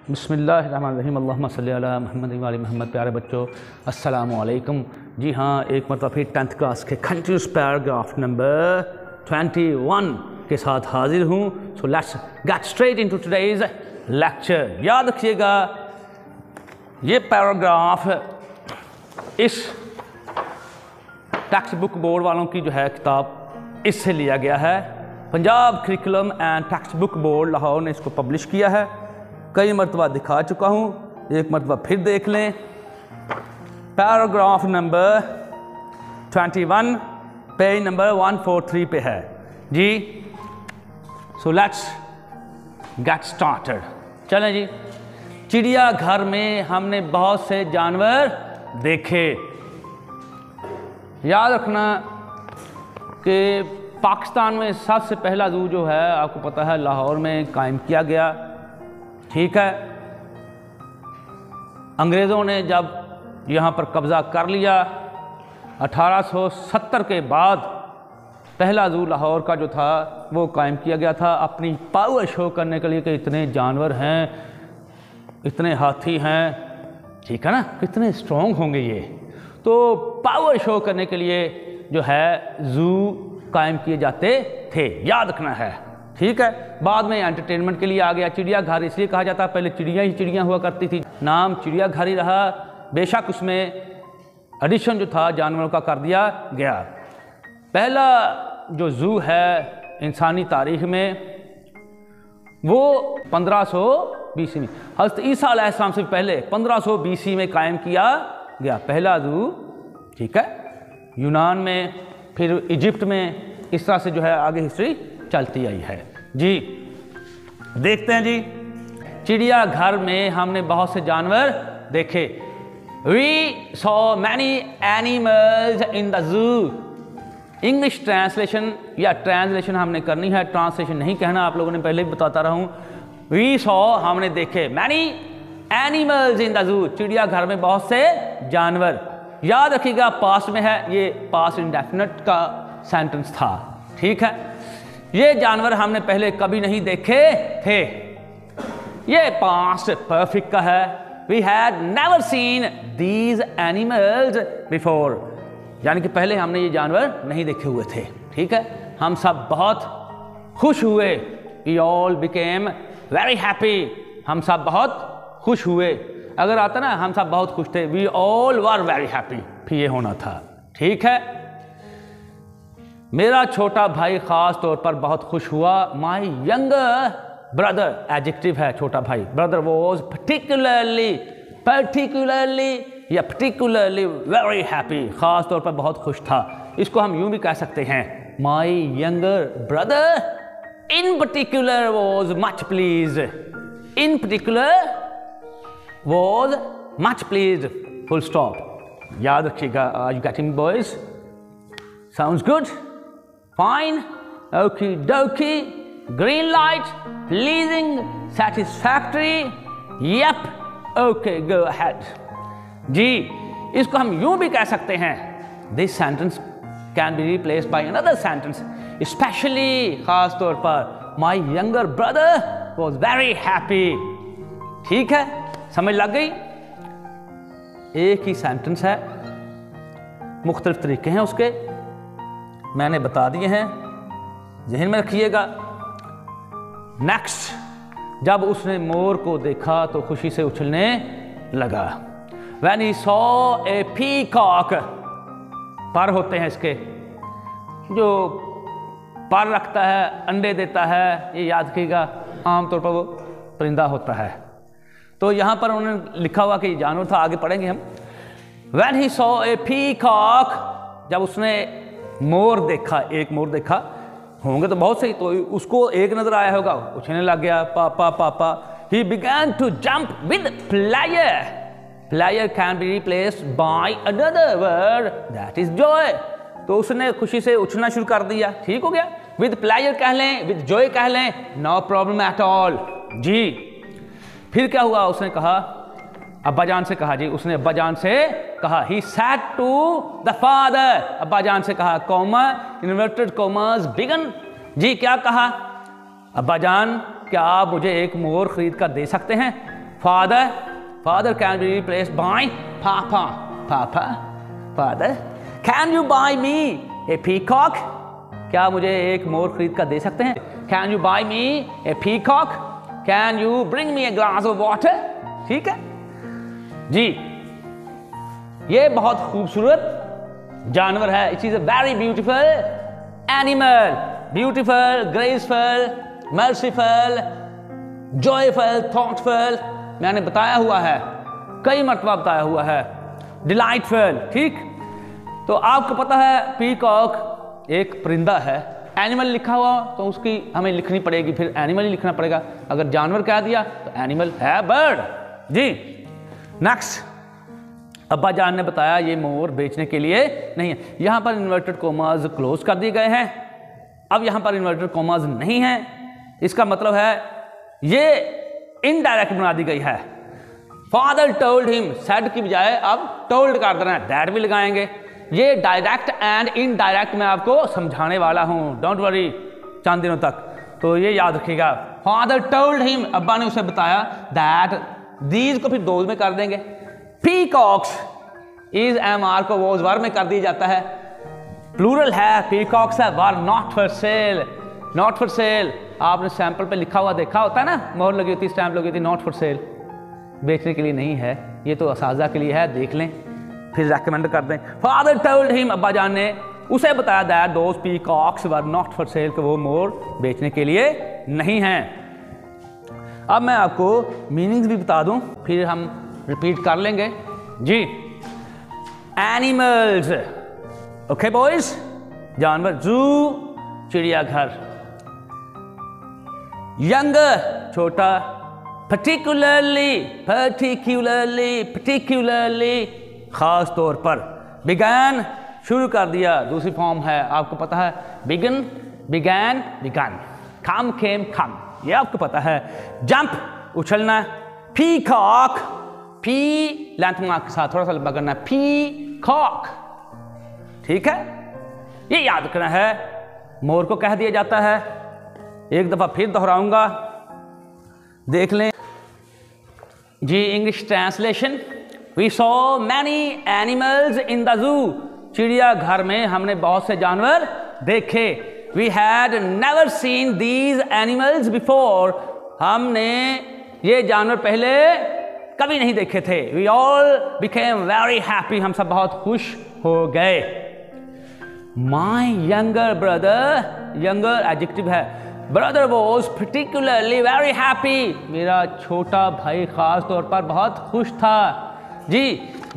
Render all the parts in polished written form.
बिस्मिल्लाहिर्रहमानिर्रहीम अल्लाहुम्मा सल्ली अला मुहम्मद व आले मुहम्मद। प्यारे बच्चों अस्सलामु अलैकुम। जी हाँ, एक मरतबा फिर 10th क्लास के कंटिन्यूस पैराग्राफ नंबर 21 के साथ हाजिर हूँ। सो let's get straight into today's lecture. याद रखिएगा, ये पैराग्राफ इस टेक्स्ट बुक बोर्ड वालों की जो है किताब, इससे लिया गया है। Punjab curriculum and text book board Lahore ने इसको पब्लिश किया है। कई मरतबा दिखा चुका हूँ, एक मरतबा फिर देख लें। पैराग्राफ नंबर 21 पेज नंबर 143 पे है जी। So let's get started. चलें जी। चिड़ियाघर में हमने बहुत से जानवर देखे। याद रखना कि पाकिस्तान में सबसे पहला ज़ू जो है, आपको पता है, लाहौर में कायम किया गया। ठीक है, अंग्रेज़ों ने जब यहाँ पर कब्ज़ा कर लिया 1870 के बाद, पहला ज़ू लाहौर का जो था वो कायम किया गया था अपनी पावर शो करने के लिए कि इतने जानवर हैं, इतने हाथी हैं, ठीक है ना, कितने स्ट्रॉन्ग होंगे ये। तो पावर शो करने के लिए जो है ज़ू कायम किए जाते थे, याद रखना है। ठीक है, बाद में एंटरटेनमेंट के लिए आ गया। चिड़ियाघर इसलिए कहा जाता है, पहले चिड़िया ही चिड़िया हुआ करती थी, नाम चिड़ियाघर ही रहा। बेशक उसमें एडिशन जो था जानवरों का कर दिया गया। पहला जो ज़ू है इंसानी तारीख में, वो 1500 BC में, हज़रत ईसा अलैहिस्सलाम से पहले 1500 BC में कायम किया गया पहला ज़ू। ठीक है, यूनान में, फिर इजिप्ट में, इस तरह से जो है आगे हिस्ट्री चलती आई है जी। देखते हैं जी। चिड़ियाघर में हमने बहुत से जानवर देखे। We saw many animals in the zoo। English translation या ट्रांसलेशन हमने करनी है, ट्रांसलेशन नहीं कहना, आप लोगों ने पहले भी बताता रहा हूँ। We saw हमने देखे, many animals in the zoo, चिड़ियाघर में बहुत से जानवर। याद रखिएगा, पास्ट में है, ये पास्ट इंडेफिनिट का सेंटेंस था। ठीक है, ये जानवर हमने पहले कभी नहीं देखे थे। ये पास्ट परफेक्ट का है। We had never seen these animals before, यानी कि पहले हमने ये जानवर नहीं देखे हुए थे। ठीक है, हम सब बहुत खुश हुए। We all became very happy, हम सब बहुत खुश हुए। अगर आता ना, हम सब बहुत खुश थे, We all were very happy, फिर ये होना था। ठीक है, मेरा छोटा भाई खास तौर पर बहुत खुश हुआ। माई यंगर ब्रदर, एडजेक्टिव है छोटा भाई। ब्रदर वॉज particularly या particularly वेरी हैप्पी, खास तौर पर बहुत खुश था। इसको हम यूं भी कह सकते हैं, my younger brother in particular was much pleased. In particular was much pleased, full stop. याद रखिएगा। Are you getting boys? Sounds good? Fine, okie dokie, green light, pleasing, satisfactory, yep, okay, go ahead। जी, इसको हम यूं भी कह सकते हैं, this sentence can be replaced by another sentence, especially, खास तौर पर, my younger brother was very happy। ठीक है, समझ लग गई? एक ही सेंटेंस है, मुख्तलिफ तरीके हैं उसके, मैंने बता दिए हैं, ज़हन में रखिएगा। नेक्स्ट, जब उसने मोर को देखा तो खुशी से उछलने लगा। When he saw a peacock, पर होते हैं इसके, जो पर रखता है, अंडे देता है, ये याद रखिएगा, आमतौर पर वो परिंदा होता है। तो यहाँ पर उन्होंने लिखा हुआ कि ये जानवर था, आगे पढ़ेंगे हम। When he saw a peacock, जब उसने मोर देखा, एक मोर देखा, होंगे तो बहुत सही, तो उसको एक नजर आया होगा, उछलने लग गया, पापा पापा। He began to jump with pleasure। Pleasure can be replaced by another word, that is joy। तो उसने खुशी से उछलना शुरू कर दिया। ठीक हो गया, with pleasure कह लें, with joy कह लें, no problem at all जी। फिर क्या हुआ, उसने कहा, अब्बा जान से कहा जी, उसने अब्बा जान से कहा। He said to the father, अब्बा जान से कहा, कॉमा, इन्वर्टेड कॉमास बिगन। जी क्या कहा, अब्बा जान क्या आप मुझे एक मोर खरीद कर दे सकते हैं? Father, father can be replaced by papa, papa, father can you buy me a peacock, क्या मुझे एक मोर खरीद कर दे सकते हैं? Can you buy me a peacock, can you bring me a glass of water. ठीक है जी, ये बहुत खूबसूरत जानवर है। It is a very beautiful animal, beautiful, graceful, merciful, joyful, thoughtful, मैंने बताया हुआ है, कई मर्तबा बताया हुआ है, डिलाइटफुल। ठीक, तो आपको पता है पीकॉक एक परिंदा है, एनिमल लिखा हुआ तो उसकी हमें लिखनी पड़ेगी, फिर एनिमल ही लिखना पड़ेगा। अगर जानवर कह दिया तो एनिमल है बर्ड जी। नेक्स्ट, अब्बा जान ने बताया ये मोर बेचने के लिए नहीं है। यहां पर इन्वर्टेड कोमाज क्लोज कर दिए गए हैं, अब यहां पर इन्वर्टेड कोमाज नहीं है, इसका मतलब है ये इनडायरेक्ट बना दी गई है। फादर टोल्ड हिम, सेड की बजाय अब टोल्ड कर देना है, दैट भी लगाएंगे। ये डायरेक्ट एंड इनडायरेक्ट मैं आपको समझाने वाला हूं, डोंट वरी, चंद दिनों तक, तो ये याद रखिएगा। फादर टोल्ड हिम, अब्बा ने उसे बताया, दैट, दीज को फिर दोज में कर देंगे। पीकॉक्स, इज एमआर को वोज वर में कर दिया जाता है, प्लूरल है, पीकॉक्स है, were not for sale, not for sale. आपने सैंपल पे लिखा हुआ देखा होता है ना, मोहर लगी होती, स्टैंप लगी होती, नॉट फॉर सेल, बेचने के लिए नहीं है, ये तो असाजा के लिए है, देख लें फिर रेकमेंड कर दें। फादर टोल्ड हिम, अब्बा जान ने उसे बताया, that those peacocks were not for sale, कि वो मोर बेचने के लिए नहीं हैं। अब मैं आपको मीनिंग्स भी बता दूं, फिर हम रिपीट कर लेंगे जी। एनिमल्स, ओके बॉयज, जानवर, जू चिड़ियाघर, यंगर छोटा, पर्टिकुलरली, पर्टिकुलरली, पर्टिकुलरली खास तौर पर, बिगैन शुरू कर दिया, दूसरी फॉर्म है आपको पता है, begin, began, begin, come, came, come, ये आपको पता है। जंप उछलना, पीकॉक, पी लेंथ मार्क के साथ थोड़ा सा लंबा करना, पीकॉक, ठीक है, ये याद रखना है। मोर को कह दिया जाता है, एक दफा फिर दोहराऊंगा, देख लें जी। English translation, we saw many animals in the zoo, चिड़ियाघर में हमने बहुत से जानवर देखे। We had never seen these animals before, हमने ये जानवर पहले कभी नहीं देखे थे। We all became very happy, हम सब बहुत खुश हो गए। My younger brother, younger adjective है, brother was particularly very happy, मेरा छोटा भाई खास तौर पर बहुत खुश था जी।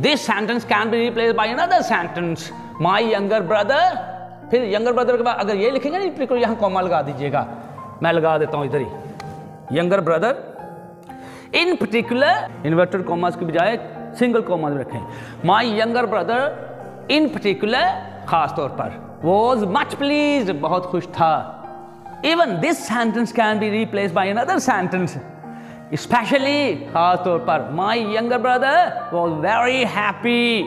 This sentence can be replaced by another sentence, my younger brother, फिर यंगर ब्रदर के बाद अगर ये लिखेंगे ना बिल्कुल यहाँ कॉमा लगा दीजिएगा, मैं लगा देता हूँ इधर ही, younger brother in particular, inverted commas की बजाय सिंगल कॉमा रखें, my younger brother in particular, खास तौर पर, वॉज मच प्लीज्ड, बहुत खुश था। Even this sentence can be replaced by another sentence, especially खास तौर पर, my younger brother was very happy,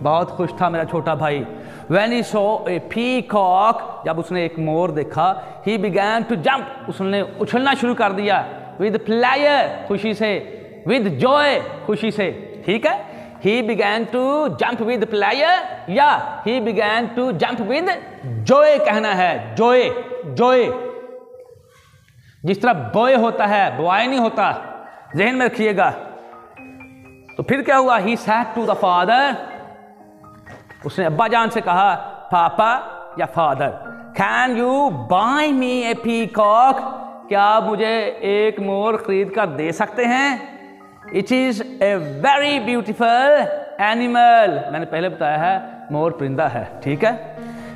बहुत खुश था मेरा छोटा भाई। When he saw a peacock, जब उसने एक मोर देखा, he began to jump, उसने उछलना शुरू कर दिया, with pleasure, खुशी से, with joy, खुशी से, ठीक है। He began to jump with pleasure, या he began to jump with joy कहना है, joy, joy, जिस तरह बॉय होता है, बॉय नहीं होता, ज़हन में रखिएगा। तो फिर क्या हुआ, he said to the father, उसने अब्बा जान से कहा, पापा या father, can you buy me a peacock, क्या आप मुझे एक मोर खरीद कर दे सकते हैं? It is a very beautiful animal, मैंने पहले बताया है मोर परिंदा है, ठीक है,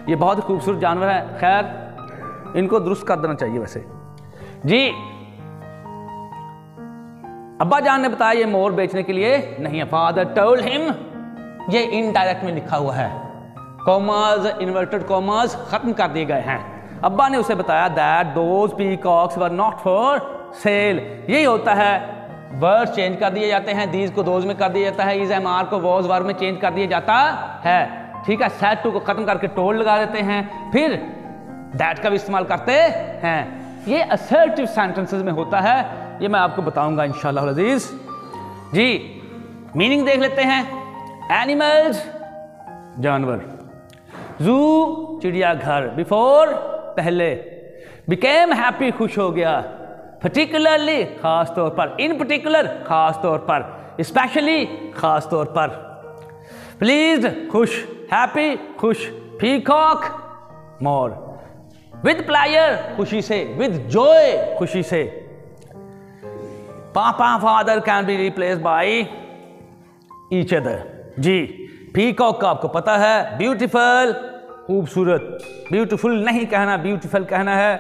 ये बहुत खूबसूरत जानवर है। खैर इनको दुरुस्त कर देना चाहिए वैसे जी। अब्बा जान ने बताया ये मोर बेचने के लिए नहीं है। फादर टोल्ड हिम, ये इनडायरेक्ट में लिखा हुआ है, कॉमास, इन्वर्टेड कॉमास खत्म कर दिए गए हैं। अब्बा ने उसे बताया that those peacocks were not for sale, यही होता है, वर्ड चेंज कर दिए जाते हैं, दीज को दोज में कर दिया जाता है, इज एम आर को वॉज वर में चेंज कर दिया जाता है, ठीक है। सेड टू को खत्म करके टोल्ड लगा देते हैं, फिर दैट का भी इस्तेमाल करते हैं। ये असर्टिव सेंटेंसेस में होता है, ये मैं आपको बताऊंगा इंशाअल्लाह अज़ीज़। जी मीनिंग देख लेते हैं। एनिमल्स जानवर, जू चिड़ियाघर, बिफोर पहले, बिकेम हैप्पी खुश हो गया, पर्टिकुलरली खास तौर पर, इन पर्टिकुलर खास तौर पर, स्पेशली खास तौर पर, प्लीज्ड खुश, हैप्पी खुश, पीकॉक मोर, विद प्लेयर खुशी से, विद जॉय खुशी से, papa father can be replace by each other. जी पीकॉक का आपको पता है ब्यूटीफुल खूबसूरत, ब्यूटीफुल नहीं कहना ब्यूटीफुल कहना है,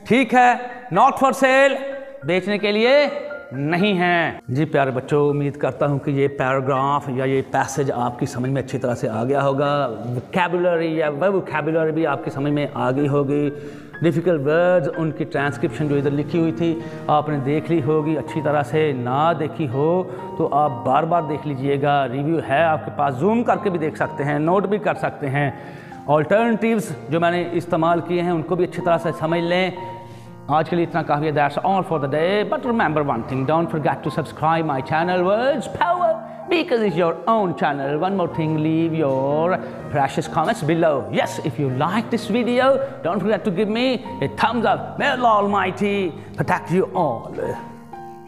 ठीक है। नॉट फॉर सेल बेचने के लिए नहीं है। जी प्यारे बच्चों, उम्मीद करता हूँ कि ये पैराग्राफ या ये पैसेज आपकी समझ में अच्छी तरह से आ गया होगा। वोकैबुलरी या वोकैबुलरी भी आपकी समझ में आ गई होगी। डिफ़िकल्ट वर्ड्स उनकी ट्रांसक्रिप्शन जो इधर लिखी हुई थी आपने देख ली होगी अच्छी तरह से। ना देखी हो तो आप बार बार देख लीजिएगा, रिव्यू है आपके पास, जूम करके भी देख सकते हैं, नोट भी कर सकते हैं। ऑल्टरनेटिव्स जो मैंने इस्तेमाल किए हैं उनको भी अच्छी तरह से समझ लें। आज के लिए इतना काफ़ी है। That's all for the day, but remember one thing, don't forget to subscribe my channel words power, because it's your own channel. One more thing, leave your precious comments below. Yes, if you like this video, don't forget to give me a thumbs up. May Allah Almighty protect you all.